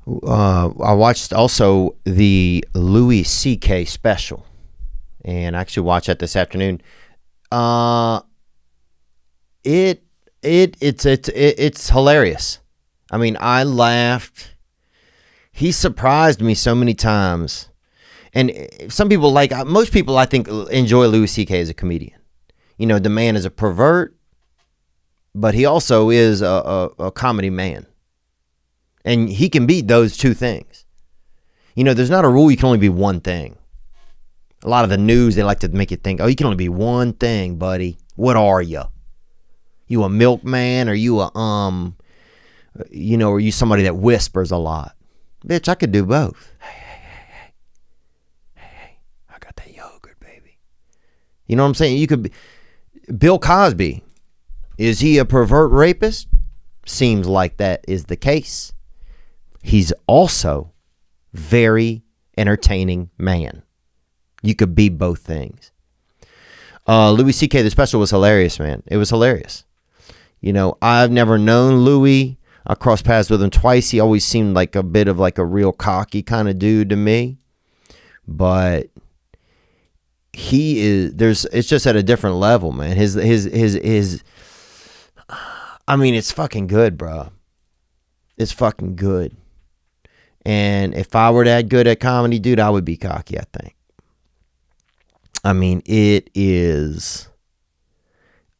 I watched also the Louis C.K. special, and I actually watched that this afternoon. It's hilarious. I mean, I laughed. He surprised me so many times. And some people most people I think enjoy Louis C.K. as a comedian. The man is a pervert, but he also is a comedy man. And he can be those two things. There's not a rule you can only be one thing. A lot of the news, they like to make you think, oh, you can only be one thing, buddy. What are you? You a milkman, or you are you somebody that whispers a lot? Bitch, I could do both. Hey, I got that yogurt, baby. You know what I'm saying? You could be Bill Cosby. Is he a pervert rapist? Seems like that is the case. He's also very entertaining man. You could be both things. Louis C.K. the special was hilarious, man. It was hilarious. I've never known Louis. I crossed paths with him twice. He always seemed like a bit of like a real cocky kind of dude to me. But it's just at a different level, man. I mean, it's fucking good, bro. It's fucking good. And if I were that good at comedy, dude, I would be cocky, I think. I mean, it is,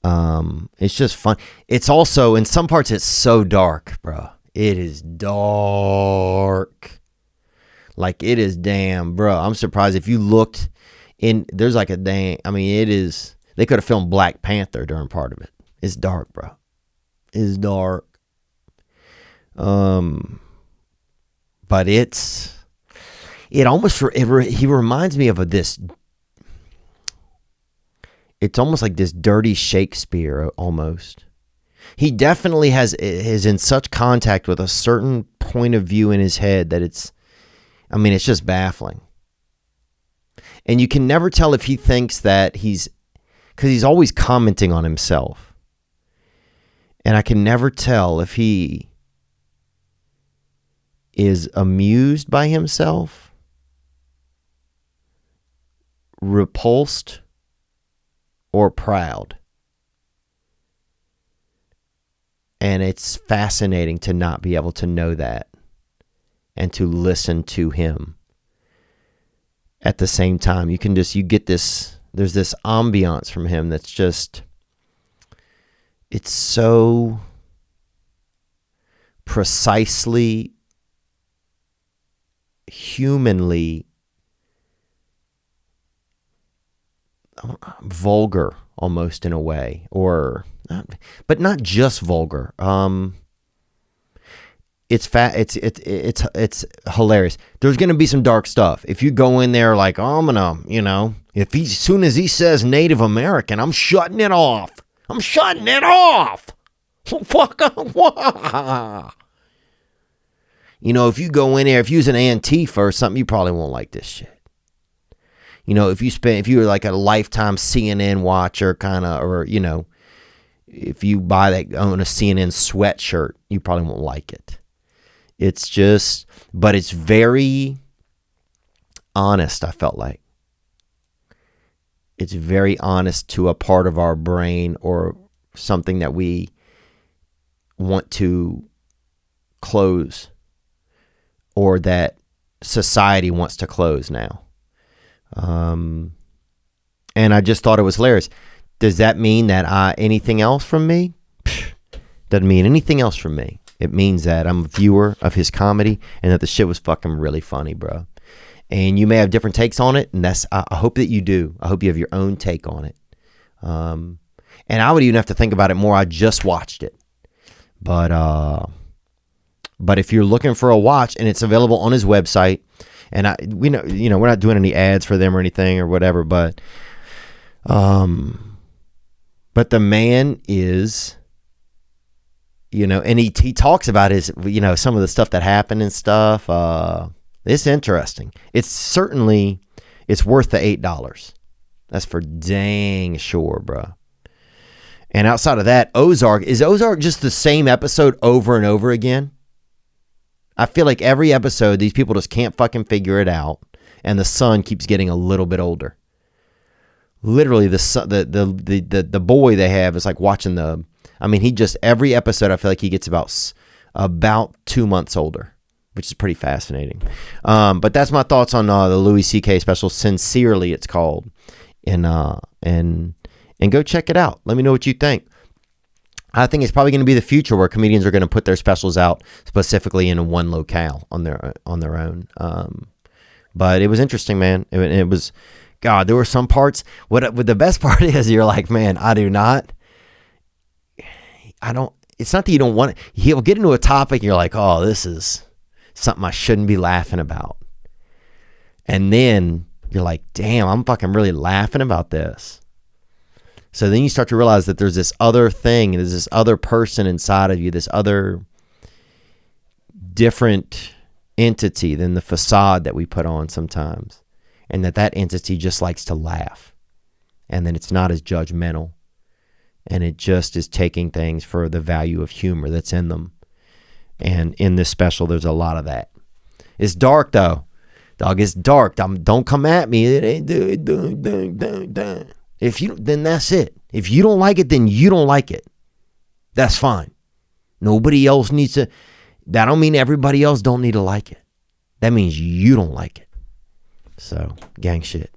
it's just fun. It's also, in some parts, it's so dark, bro. It is dark. Like, it is damn, bro. I'm surprised if you looked there's like a dang, I mean, it is, they could have filmed Black Panther during part of it. It's dark, bro. It's dark. But he reminds me of this. It's almost like this dirty Shakespeare almost. He definitely is in such contact with a certain point of view in his head that it's just baffling. And you can never tell if he thinks that because he's always commenting on himself. And I can never tell if he is amused by himself, repulsed, or proud. And it's fascinating to not be able to know that and to listen to him at the same time. You get this, there's this ambiance from him that's just, it's so precisely humanly vulgar almost in a way, but not just vulgar. It's hilarious. There's going to be some dark stuff. If you go in there like, oh, I'm going to, as soon as he says Native American, I'm shutting it off. Fuck off. If you go in there, if you use an Antifa or something, you probably won't like this shit. If you're like a lifetime CNN watcher kind of, or, if you own a CNN sweatshirt, you probably won't like it. It's just, but it's very honest, I felt like. It's very honest to a part of our brain or something that we want to close or that society wants to close now. And I just thought it was hilarious. Does that mean that anything else from me? Doesn't mean anything else from me. It means that I'm a viewer of his comedy and that the shit was fucking really funny, bro. And you may have different takes on it, and I hope that you do. I hope you have your own take on it. And I would even have to think about it more. I just watched it. But if you're looking for a watch, and it's available on his website, and we're not doing any ads for them or anything or whatever, but the man is, and he talks about his, some of the stuff that happened and stuff. It's interesting. It's worth the $8. That's for dang sure, bro. And outside of that, is Ozark just the same episode over and over again? I feel like every episode, these people just can't fucking figure it out, and the son keeps getting a little bit older. Literally, the boy they have is like watching the. I mean, he just every episode, I feel like he gets about 2 months older, which is pretty fascinating. But that's my thoughts on the Louis C.K. special. Sincerely, it's called, and go check it out. Let me know what you think. I think it's probably going to be the future where comedians are going to put their specials out specifically in one locale on their own. But it was interesting, man. It was, God, there were some parts. What the best part is, you're like, man, I don't. It's not that you don't want it. He'll get into a topic, and you're like, oh, this is something I shouldn't be laughing about. And then you're like, damn, I'm fucking really laughing about this. So then you start to realize that there's this other thing, there's this other person inside of you, this other different entity than the facade that we put on sometimes. And that entity just likes to laugh. And then it's not as judgmental. And it just is taking things for the value of humor that's in them. And in this special, there's a lot of that. It's dark, though. Dog, it's dark. Don't come at me. It ain't do. If you, then that's it. If you don't like it, then you don't like it. That's fine. Nobody else needs to. That don't mean everybody else don't need to like it. That means you don't like it. So, gang shit.